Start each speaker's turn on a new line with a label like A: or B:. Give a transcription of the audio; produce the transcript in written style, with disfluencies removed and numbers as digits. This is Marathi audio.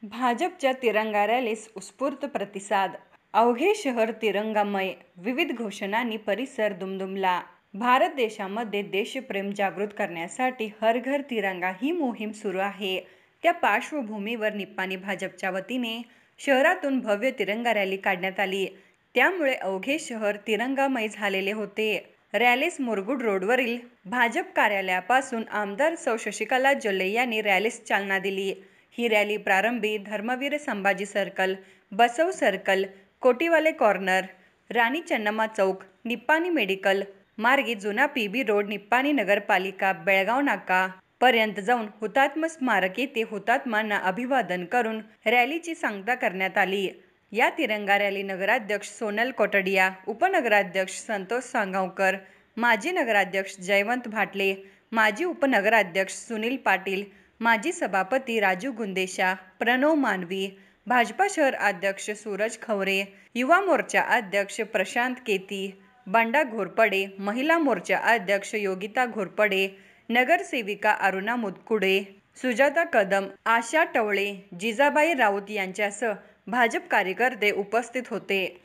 A: भाजपच्या तिरंगा रॅलीस उत्स्फूर्त प्रतिसाद. अवघे शहर तिरंगामय, विविध घोषणांनी परिसर दुमदुमला. भारत देशामध्ये देशप्रेम जागृत करण्यासाठी हर घर तिरंगा ही मोहीम सुरू आहे. त्या पार्श्वभूमीवर निप्पाणी भाजपच्या वतीने शहरातून भव्य तिरंगा रॅली काढण्यात आली. त्यामुळे अवघे शहर तिरंगामय झालेले होते. रॅलीस मुरगुड रोडवरील भाजप कार्यालयापासून आमदार सौ शशिकला जोल्ले यांनी रॅलीस चालना दिली. ही रॅली प्रारंभी धर्मवीर संभाजी सर्कल, बसव सर्कल, कोटीवाले कॉर्नर, राणी चन्नम्मा चौक, निप्पाणी मेडिकल मार्गे जुना पीबी रोड, निप्पाणी नगरपालिका, बेळगाव नाका पर्यंत जाऊन हुतात्मा स्मारक येथे हुतात्म्यांना अभिवादन करून रॅलीची सांगता करण्यात आली. या तिरंगा रॅली नगराध्यक्ष सोनल कोटडिया, उपनगराध्यक्ष संतोष सांगवकर, माजी नगराध्यक्ष जयवंत भाटले, माजी उपनगराध्यक्ष सुनील पाटील, माजी सभापती राजू गुंदेशा, प्रणव मानवी, भाजपा शहर अध्यक्ष सूरज खवरे, युवा मोर्चा अध्यक्ष प्रशांत केती, बंडा घोरपडे, महिला मोर्चा अध्यक्ष योगिता घोरपडे, नगरसेविका अरुणा मुदकुडे, सुजाता कदम, आशा टवळे, जिजाबाई राऊत यांच्यासह भाजप कार्यकर्ते उपस्थित होते.